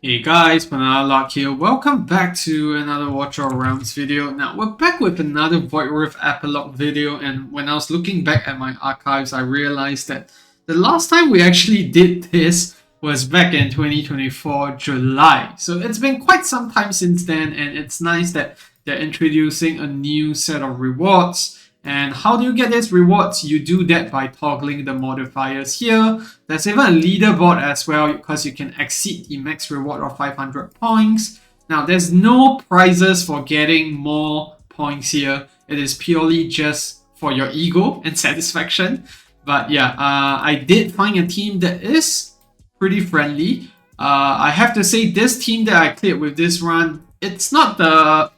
Hey guys, Razaak here. Welcome back to another Watch Our Realms video. Now we're back with another Void Rift Epilogue video, and when I was looking back at my archives, I realized that the last time we actually did this was back in 2024 July. So it's been quite some time since then, and it's nice that they're introducing a new set of rewards. And how do you get these rewards? You do that by toggling the modifiers here. There's even a leaderboard as well because you can exceed the max reward of 500 points. Now, there's no prizes for getting more points here. It is purely just for your ego and satisfaction. But yeah, I did find a team that is pretty friendly. I have to say this team that I cleared with this run, it's not the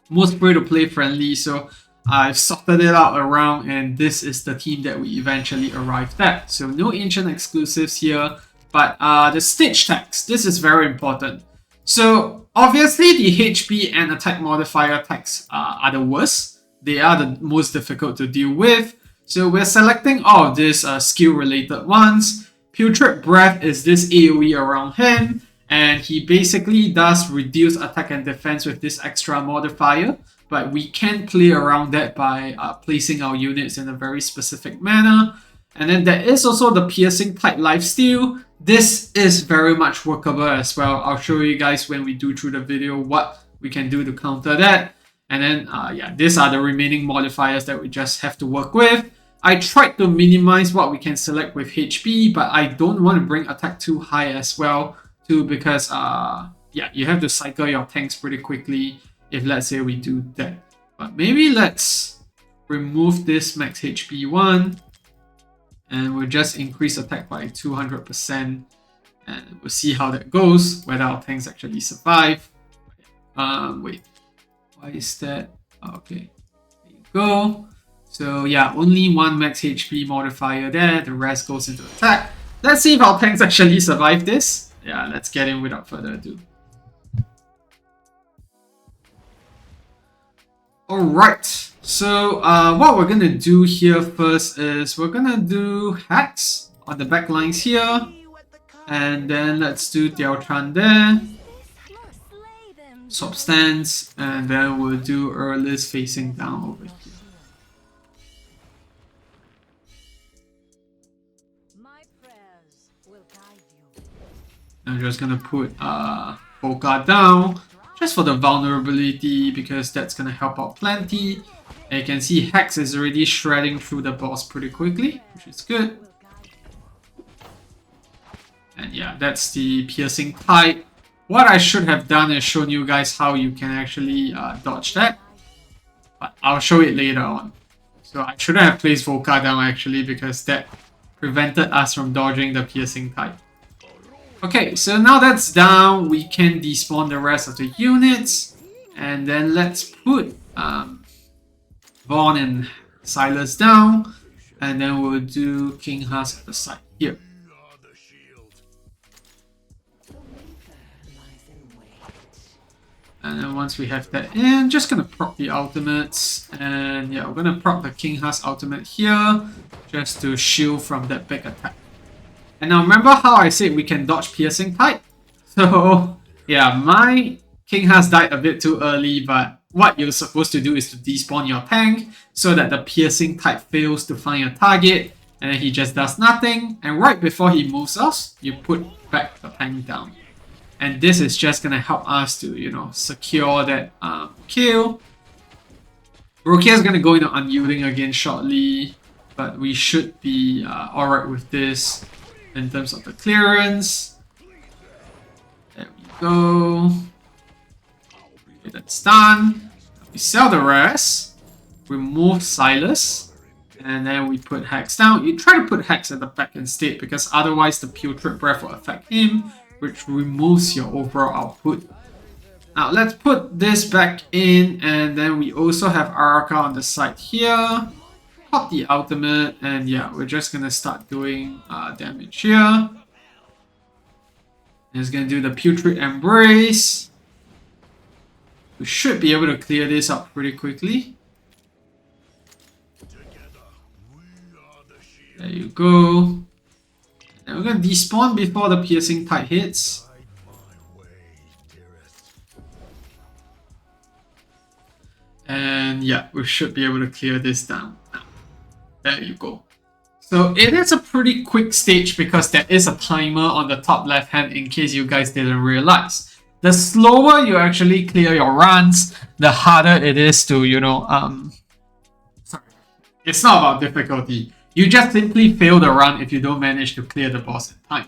most free-to-play friendly, so I've sorted it out around, and this is the team that we eventually arrived at. So no ancient exclusives here, but the stage tags, this is very important. So obviously the HP and attack modifier tags are the worst. They are the most difficult to deal with. So we're selecting all of these skill related ones. Putrid Breath is this AoE around him, and he basically does reduce attack and defense with this extra modifier. But we can play around that by placing our units in a very specific manner. And then there is also the piercing type lifesteal. This is very much workable as well. I'll show you guys when we do through the video what we can do to counter that. And then yeah, these are the remaining modifiers that we just have to work with. I tried to minimize what we can select with HP, but I don't want to bring attack too high as well too, because yeah, you have to cycle your tanks pretty quickly if let's say we do that. But maybe let's remove this max HP one, and we'll just increase attack by 200%, and we'll see how that goes, whether our tanks actually survive. Wait, why is that? Okay, there you go. So yeah, only one max HP modifier there, the rest goes into attack. Let's see if our tanks actually survive this. Yeah, let's get in without further ado. Alright, so what we're gonna do here first is we're gonna do hacks on the back lines here, and then let's do Diaotran there, swap stance, and then we'll do Earlist facing down over here. I'm just gonna put Volca down just for the vulnerability, because that's gonna help out plenty. And you can see Hex is already shredding through the boss pretty quickly, which is good. And yeah, that's the piercing type. What I should have done is shown you guys how you can actually dodge that, but I'll show it later on. So I shouldn't have placed Volca down actually, because that prevented us from dodging the piercing type. Okay, so now that's down, we can despawn the rest of the units, and then let's put Vaughn and Silas down, and then we'll do King Husk at the side here. And then once we have that in, just gonna proc the ultimates, and yeah, we're gonna proc the King Husk ultimate here, just to shield from that big attack. And now remember how I said we can dodge piercing type? So yeah, my King has died a bit too early, but what you're supposed to do is to despawn your tank so that the piercing type fails to find a target, and then he just does nothing, and right before he moves us, you put back the tank down. And this is just gonna help us to, you know, secure that kill. Rokia is gonna go into unyielding again shortly, but we should be alright with this. In terms of the clearance, there we go. Okay, that's done. We sell the rest, remove Silas, and then we put Hex down. You try to put Hex at the back instead, because otherwise the Putrid Breath will affect him, which removes your overall output. Now let's put this back in, and then we also have Araka on the side here. Pop the ultimate, and yeah, we're just gonna start doing damage here. And it's gonna do the Putrid Embrace. We should be able to clear this up pretty quickly. There you go. And we're gonna despawn before the piercing type hits. And yeah, we should be able to clear this down now. There you go. So it is a pretty quick stage because there is a timer on the top left hand in case you guys didn't realize. The slower you actually clear your runs, the harder it is to, sorry. It's not about difficulty. You just simply fail the run if you don't manage to clear the boss in time.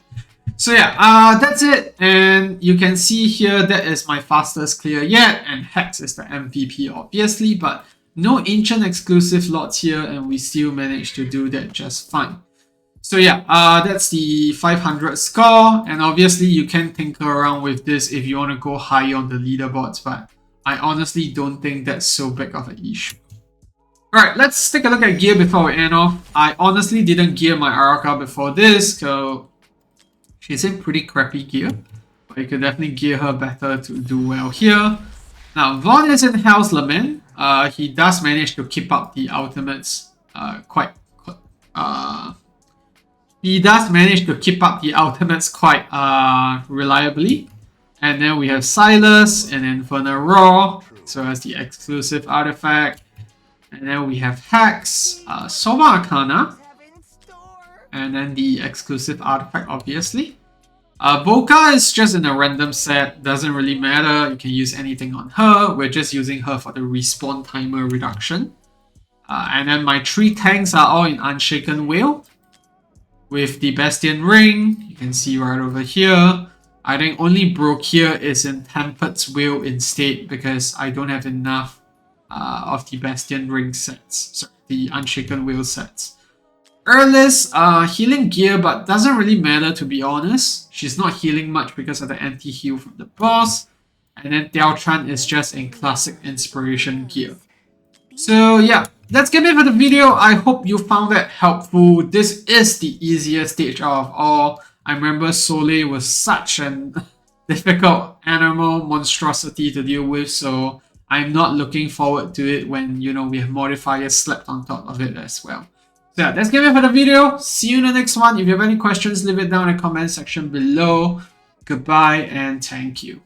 So yeah, that's it. And you can see here that is my fastest clear yet. And Hex is the MVP obviously, but no ancient exclusive slots here, and we still managed to do that just fine. So yeah, that's the 500 score, and obviously you can tinker around with this if you want to go high on the leaderboards, but I honestly don't think that's so big of an issue. Alright, let's take a look at gear before we end off. I honestly didn't gear my Araka before this, so she's in pretty crappy gear, but you could definitely gear her better to do well here. Now, Vaughn is in Hell's Lament. He does manage to keep up the ultimates quite reliably. And then we have Silas and Infernal Raw, so as the exclusive artifact. And then we have Hex, Soma Arcana, and then the exclusive artifact, obviously. Boka is just in a random set, doesn't really matter, you can use anything on her, we're just using her for the respawn timer reduction. And then my 3 tanks are all in Unshaken Whale, with the Bastion Ring, you can see right over here. I think only Broke here is in Tempered's Whale instead, because I don't have enough of the Bastion Ring sets, sorry, the Unshaken Whale sets. Earlis, healing gear, but doesn't really matter to be honest. She's not healing much because of the anti-heal from the boss. And then Diaotran is just in classic inspiration gear. So yeah, that's it for the video. I hope you found that helpful. This is the easiest stage out of all. I remember Soleil was such an difficult animal monstrosity to deal with, so I'm not looking forward to it when, we have modifiers slapped on top of it as well. So yeah, that's it for the video. See you in the next one. If you have any questions, leave it down in the comment section below. Goodbye and thank you.